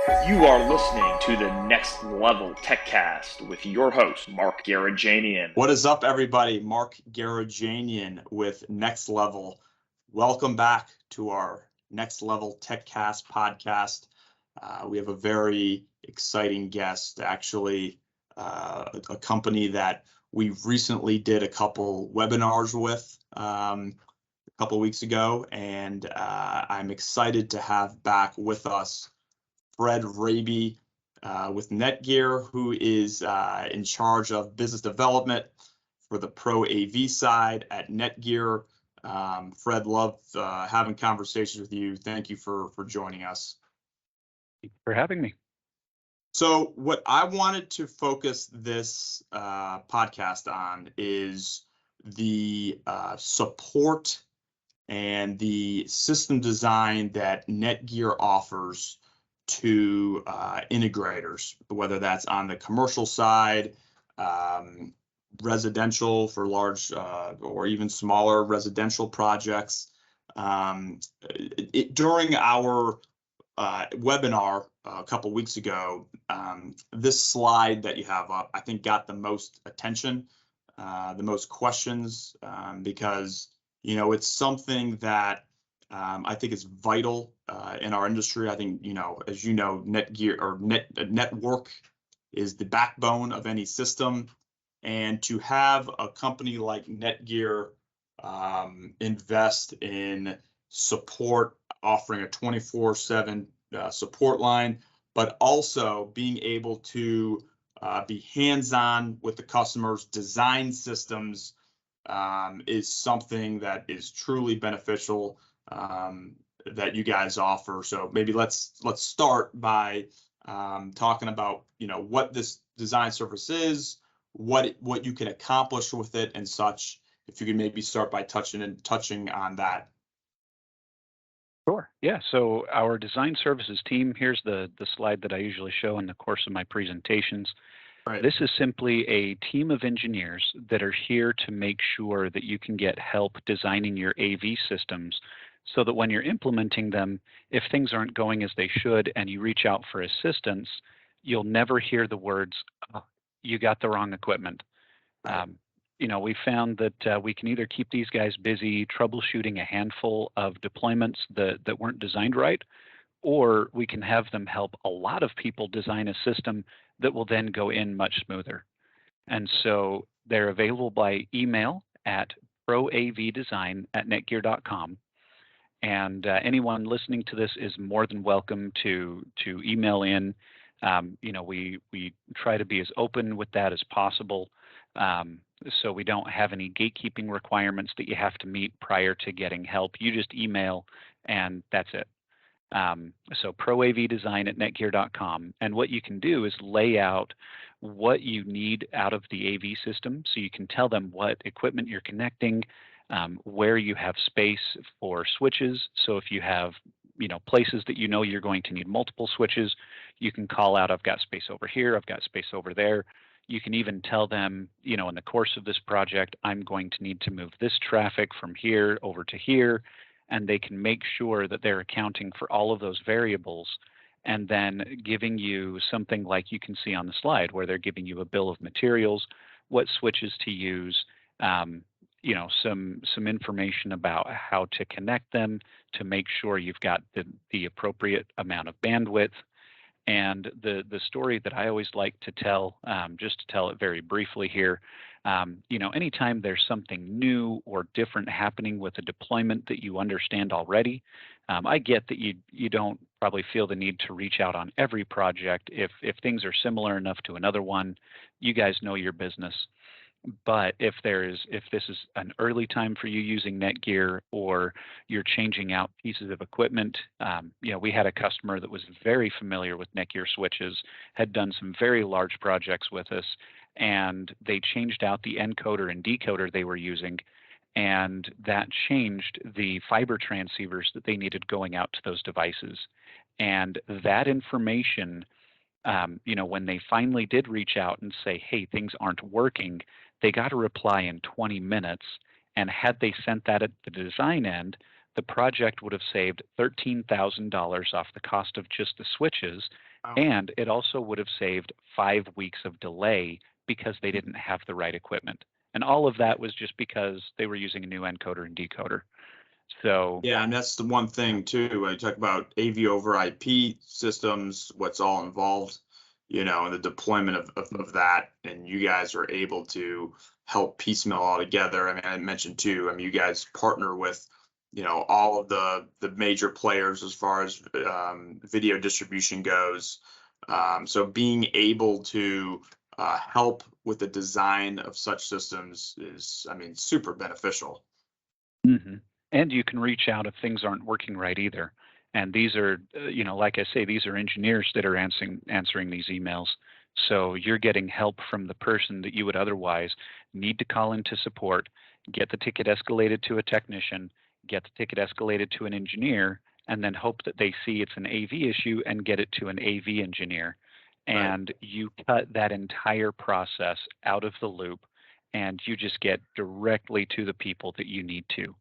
You are listening to the Next Level TechCast with your host, Mark Garajanian. What is up, everybody? Mark Garajanian with Next Level. Welcome back to our Next Level TechCast podcast. We have a very exciting guest, actually, a company that we recently did a couple webinars with a couple weeks ago, and I'm excited to have back with us Fred Raby with Netgear, who is in charge of business development for the ProAv side at Netgear. Fred, love having conversations with you. Thank you for joining us. Thank you for having me. So what I wanted to focus this podcast on is the support and the system design that Netgear offers to integrators, whether that's on the commercial side, residential for large or even smaller residential projects. During our webinar a couple weeks ago, this slide that you have up, I think, got the most attention, the most questions, because it's something that I think is vital in our industry. I think, as you know, Netgear or network is the backbone of any system. And to have a company like Netgear invest in support, offering a 24/7 support line, but also being able to be hands-on with the customers, design systems, is something that is truly beneficial that you guys offer. So maybe let's start by talking about what this design service is, what you can accomplish with it, and such. If you could maybe start by touching on that. Sure. Yeah. So our design services team, here's the slide that I usually show in the course of my presentations. Right. This is simply a team of engineers that are here to make sure that you can get help designing your AV systems so that when you're implementing them, if things aren't going as they should and you reach out for assistance, you'll never hear the words, "Oh, you got the wrong equipment." Right. We found that we can either keep these guys busy troubleshooting a handful of deployments that weren't designed right, or we can have them help a lot of people design a system that will then go in much smoother. And so they're available by email at proavdesign@netgear.com. And anyone listening to this is more than welcome to email in. We try to be as open with that as possible. So we don't have any gatekeeping requirements that you have to meet prior to getting help. You just email and that's it. So proavdesign@netgear.com. And what you can do is lay out what you need out of the AV system. So you can tell them what equipment you're connecting, where you have space for switches. So if you have places that you're going to need multiple switches, you can call out, I've got space over here, I've got space over there. You can even tell them, in the course of this project, I'm going to need to move this traffic from here over to here, and they can make sure that they're accounting for all of those variables and then giving you something like you can see on the slide where they're giving you a bill of materials, what switches to use, some information about how to connect them to make sure you've got the appropriate amount of bandwidth. And the story that I always like to tell, just to tell it very briefly here, anytime there's something new or different happening with a deployment that you understand already, I get that you don't probably feel the need to reach out on every project. If things are similar enough to another one, you guys know your business. But if this is an early time for you using Netgear or you're changing out pieces of equipment, we had a customer that was very familiar with Netgear switches, had done some very large projects with us, and they changed out the encoder and decoder they were using, and that changed the fiber transceivers that they needed going out to those devices. And that information, when they finally did reach out and say, hey, things aren't working, they got a reply in 20 minutes. And had they sent that at the design end, the project would have saved $13,000 off the cost of just the switches, Wow. and it also would have saved 5 weeks of delay because they didn't have the right equipment. And all of that was just because they were using a new encoder and decoder. So Yeah, and that's the one thing too, when you talk about AV over IP systems, what's all involved, and the deployment of that, and you guys are able to help piecemeal all together. I mean, I mentioned too, I mean, you guys partner with, all of the major players as far as video distribution goes. So being able to help with the design of such systems is, I mean, super beneficial. mhm. And you can reach out if things aren't working right either. And these are, like I say, these are engineers that are answering these emails. So you're getting help from the person that you would otherwise need to call into support, get the ticket escalated to a technician, get the ticket escalated to an engineer, and then hope that they see it's an AV issue and get it to an AV engineer. Right. And you cut that entire process out of the loop, and you just get directly to the people that you need to.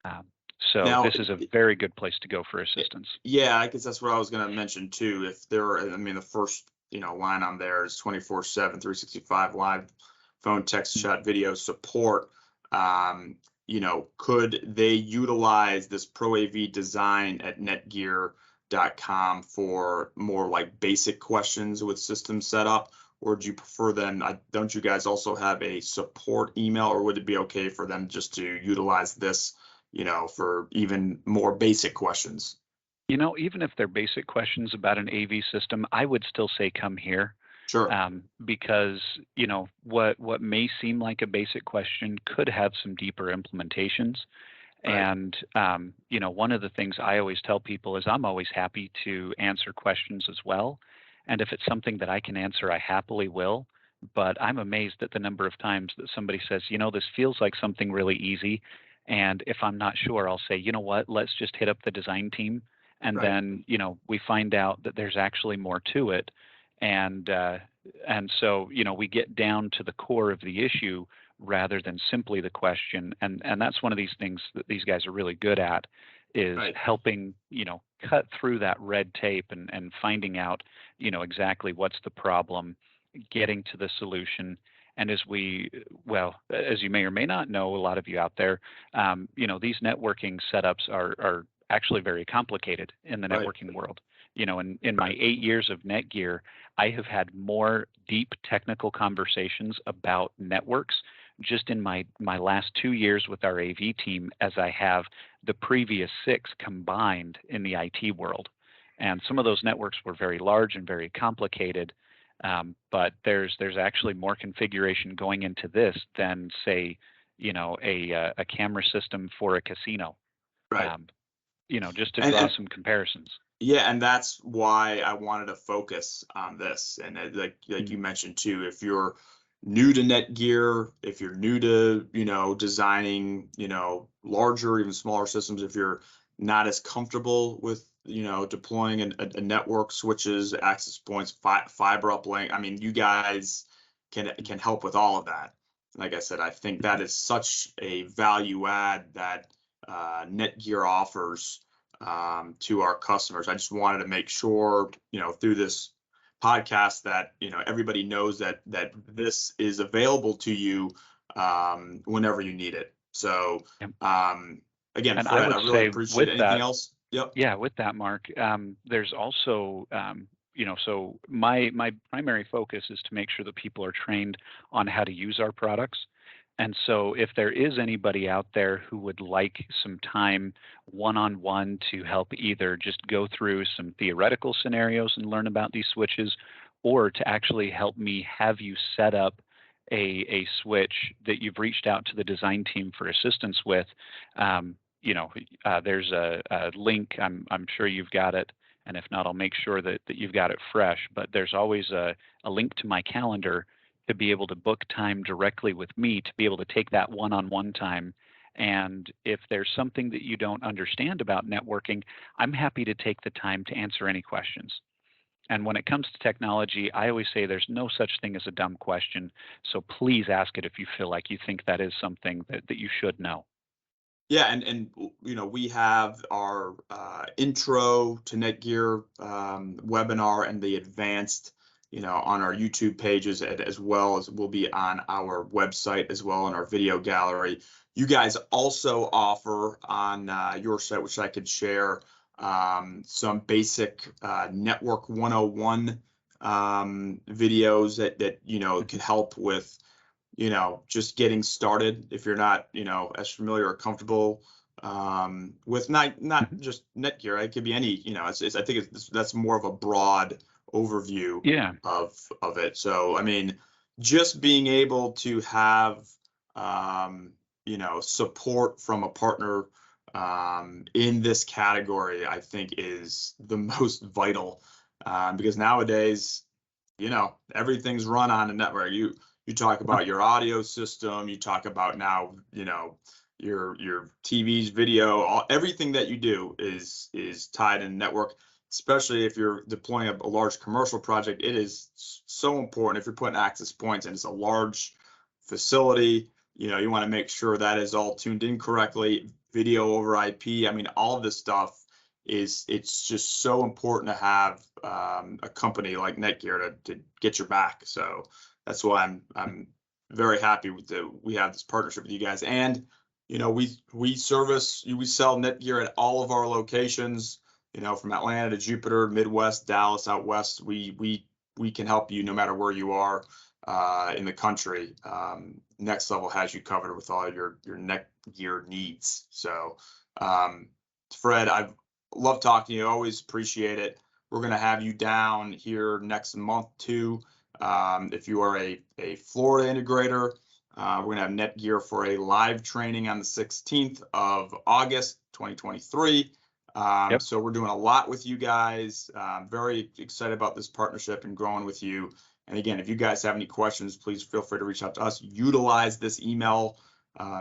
Um, so Now, this is a very good place to go for assistance. yeah, I guess that's what I was going to mention too. If there, I mean, the first, line on there is 24/7, 365 live phone, text, chat, video support. Could they utilize this ProAV design at netgear.com for more like basic questions with system setup? Or do you prefer them? Don't you guys also have a support email, or would it be okay for them just to utilize this, for even more basic questions? Even if they're basic questions about an AV system, I would still say come here. Sure. Because what may seem like a basic question could have some deeper implementations. Right. And one of the things I always tell people is I'm always happy to answer questions as well. And if it's something that I can answer, I happily will. But I'm amazed at the number of times that somebody says, this feels like something really easy. And if I'm not sure, I'll say, you know what, let's just hit up the design team. And Right. then, we find out that there's actually more to it. And so, we get down to the core of the issue rather than simply the question. And that's one of these things that these guys are really good at, is Right. helping, cut through that red tape and finding out, exactly what's the problem, getting to the solution. And as you may or may not know, a lot of you out there, these networking setups are actually very complicated in the Right. networking world. In my 8 years of Netgear, I have had more deep technical conversations about networks just in my last 2 years with our AV team as I have the previous 6 combined in the IT world. And some of those networks were very large and very complicated, but there's actually more configuration going into this than, say, a camera system for a casino. Right. Just to And, draw and some comparisons. yeah, and that's why I wanted to focus on this. And like Mm. you mentioned too, if you're new to Netgear, if you're new to, designing, larger, even smaller systems, if you're not as comfortable with, deploying a network, switches, access points, fiber uplink, I mean, you guys can help with all of that. Like I said, I think that is such a value add that Netgear offers to our customers. I just wanted to make sure, through this podcast that, everybody knows that this is available to you whenever you need it. So, Yep. again, And I Fred, would I really say appreciate with it. that, Anything else? Yep. yeah, with that, Mark, there's also, so my primary focus is to make sure that people are trained on how to use our products. And so if there is anybody out there who would like some time one-on-one to help either just go through some theoretical scenarios and learn about these switches, or to actually help me have you set up a switch that you've reached out to the design team for assistance with, there's a link. I'm sure you've got it, and if not, I'll make sure that you've got it fresh. But there's always a link to my calendar to be able to book time directly with me, to be able to take that one-on-one time. And if there's something that you don't understand about networking, I'm happy to take the time to answer any questions. And when it comes to technology, I always say there's no such thing as a dumb question. So please ask it if you feel like you think that is something that you should know. Yeah, and we have our intro to Netgear webinar and the advanced, on our YouTube pages, as well as will be on our website as well in our video gallery. You guys also offer on your site, which I could share, some basic Network 101 videos that could help with just getting started if you're not, as familiar or comfortable with not Mhm. just Netgear. It could be any, I think that's more of a broad overview Yeah. of it. So, I mean, just being able to have, support from a partner in this category, I think is the most vital, because nowadays, everything's run on a network. You talk about your audio system, you talk about now, your TV's video, everything that you do is tied in network, especially if you're deploying a large commercial project. It is so important if you're putting access points and it's a large facility. You want to make sure that is all tuned in correctly, video over IP. I mean, all of this stuff it's just so important to have a company like Netgear to get your back. So that's why I'm very happy we have this partnership with you guys. And we sell Netgear at all of our locations, from Atlanta to Jupiter, Midwest, Dallas, out west. We can help you no matter where you are in the country. Next Level has you covered with all your Netgear needs. So Fred, I've love talking to you. Always appreciate it. We're going to have you down here next month too. If you are a Florida integrator, we're going to have Netgear for a live training on the 16th of August, 2023. Yep. So we're doing a lot with you guys. Very excited about this partnership and growing with you. And again, if you guys have any questions, please feel free to reach out to us. Utilize this email.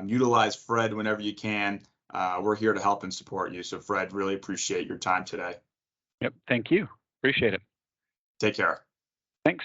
Utilize Fred whenever you can. We're here to help and support you. So Fred, really appreciate your time today. Yep. Thank you. Appreciate it. Take care. Thanks.